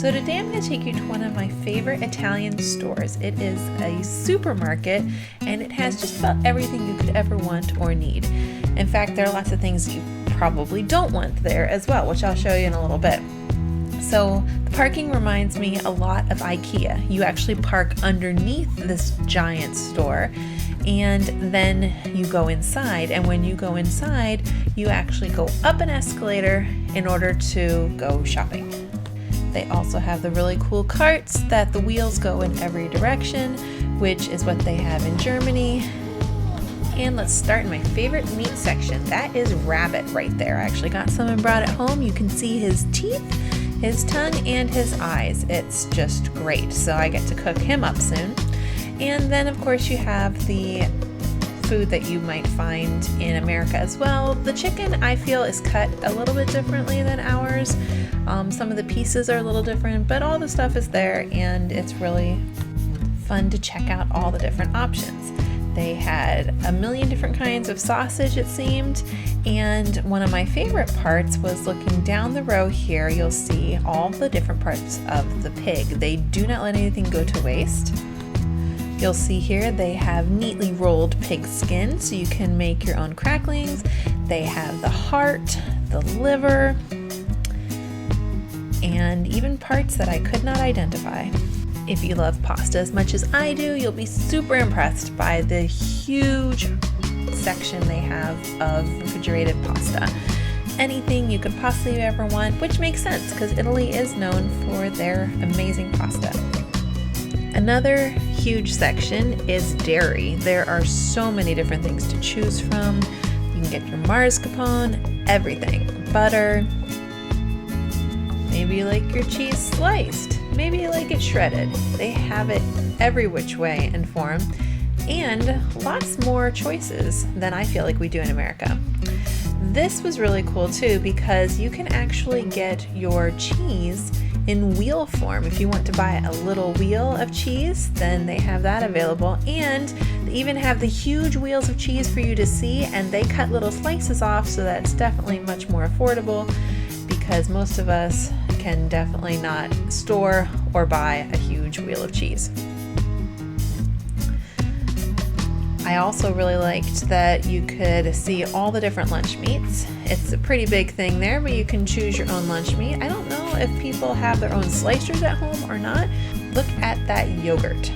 So today I'm going to take you to one of my favorite Italian stores. It is a supermarket and it has just about everything you could ever want or need. In fact, there are lots of things you probably don't want there as well, which I'll show you in a little bit. So the parking reminds me a lot of IKEA. You actually park underneath this giant store and then you go inside, and when you go inside you actually go up an escalator in order to go shopping. They also have the really cool carts that the wheels go in every direction, which is what they have in Germany. And let's start in my favorite meat section. That is rabbit right there. I actually got some and brought it home. You can see his teeth, his tongue, and his eyes. It's just great. So I get to cook him up soon. And then of course you have the food that you might find in America as well. The chicken, I feel, is cut a little bit differently than ours. Some of the pieces are a little different, but all the stuff is there and it's really fun to check out all the different options. They had a million different kinds of sausage, it seemed, and one of my favorite parts was looking down the row here. You'll see all the different parts of the pig. They do not let anything go to waste. You'll see here they have neatly rolled pig skin so you can make your own cracklings. They have the heart, the liver, and even parts that I could not identify. If you love pasta as much as I do, you'll be super impressed by the huge section they have of refrigerated pasta. Anything you could possibly ever want, which makes sense because Italy is known for their amazing pasta. Another huge section is dairy. There are so many different things to choose from. You can get your mascarpone, everything, butter. Maybe you like your cheese sliced. Maybe you like it shredded. They have it every which way and form, and lots more choices than I feel like we do in America. This was really cool too because you can actually get your cheese in wheel form. If you want to buy a little wheel of cheese, then they have that available, and they even have the huge wheels of cheese for you to see, and they cut little slices off, so that's definitely much more affordable because most of us can definitely not store or buy a huge wheel of cheese. I also really liked that you could see all the different lunch meats. It's a pretty big thing there, but you can choose your own lunch meat. I don't know if people have their own slicers at home or not. Look at that yogurt.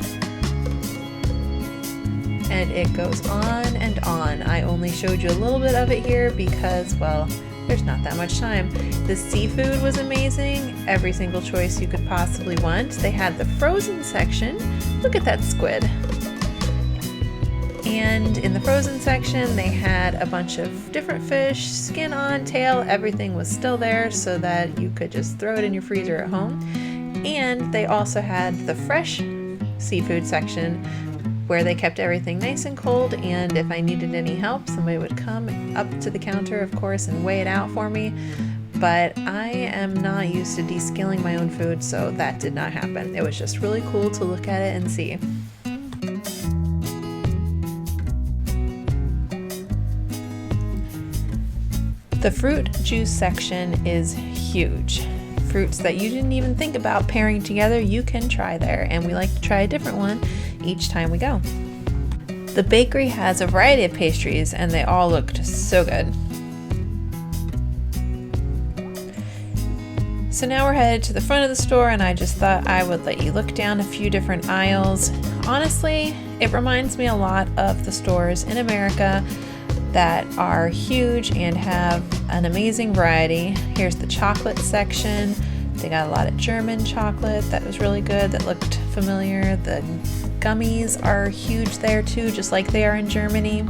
And it goes on and on. I only showed you a little bit of it here because, well, there's not that much time. The seafood was amazing. Every single choice you could possibly want. They had the frozen section. Look at that squid. And in the frozen section, they had a bunch of different fish, skin on, tail, everything was still there so that you could just throw it in your freezer at home. And they also had the fresh seafood section where they kept everything nice and cold, and if I needed any help, somebody would come up to the counter, of course, and weigh it out for me. But I am not used to descaling my own food, so that did not happen. It was just really cool to look at it and see. The fruit juice section is huge. Fruits that you didn't even think about pairing together, you can try there, and we like to try a different one each time we go. The bakery has a variety of pastries and they all looked so good. So now we're headed to the front of the store, and I just thought I would let you look down a few different aisles. Honestly, it reminds me a lot of the stores in America that are huge and have an amazing variety. Here's the chocolate section. They got a lot of German chocolate that was really good, that looked familiar. The gummies are huge there too, just like they are in Germany.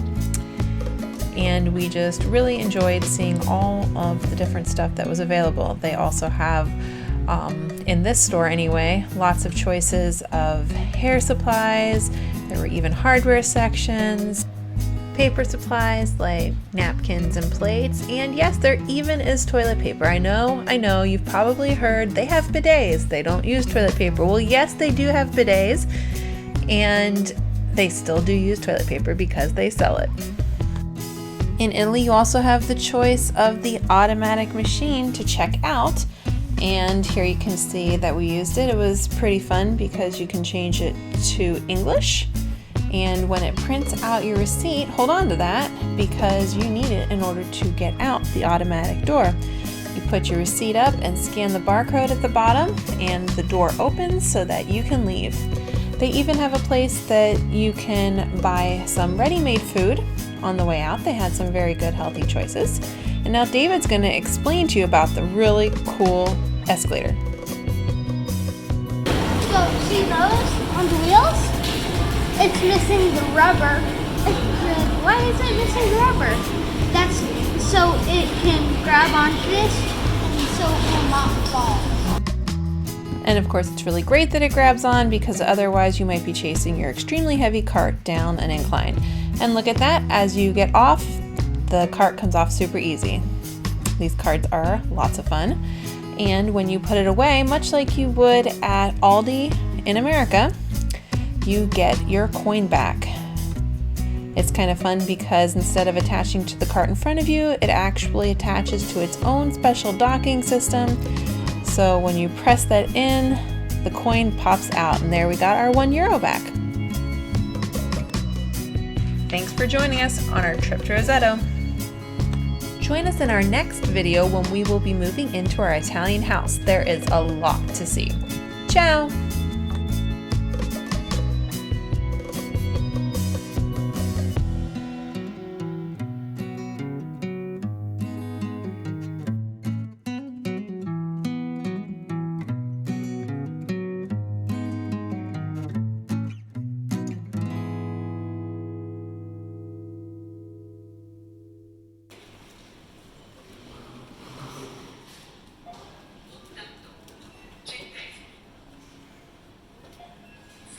And we just really enjoyed seeing all of the different stuff that was available. They also have, in this store anyway, lots of choices of hair supplies. There were even hardware sections, paper supplies like napkins and plates, and yes, there even is toilet paper. I know, you've probably heard they have bidets. They don't use toilet paper. Well, yes, they do have bidets, and they still do use toilet paper because they sell it. In Italy, you also have the choice of the automatic machine to check out, And here you can see that we used it. It was pretty fun because you can change it to English. And when it prints out your receipt, hold on to that because you need it in order to get out the automatic door. You put your receipt up and scan the barcode at the bottom and the door opens so that you can leave. They even have a place that you can buy some ready-made food on the way out. They had some very good healthy choices. And now David's going to explain to you about the really cool escalator. So see those on the wheels? It's missing the rubber. Why is it missing the rubber? That's so it can grab onto this and so it will not fall. And of course, it's really great that it grabs on because otherwise you might be chasing your extremely heavy cart down an incline. And look at that, as you get off, the cart comes off super easy. These carts are lots of fun. And when you put it away, much like you would at Aldi in America, you get your coin back. It's kind of fun because instead of attaching to the cart in front of you, it actually attaches to its own special docking system. So when you press that in, the coin pops out, and there we got our €1 back. Thanks for joining us on our trip to Rosetto. Join us in our next video when we will be moving into our Italian house. There is a lot to see. Ciao!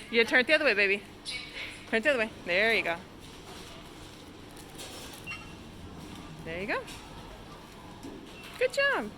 You turn it the other way, baby. Turn it the other way. There you go. There you go. Good job.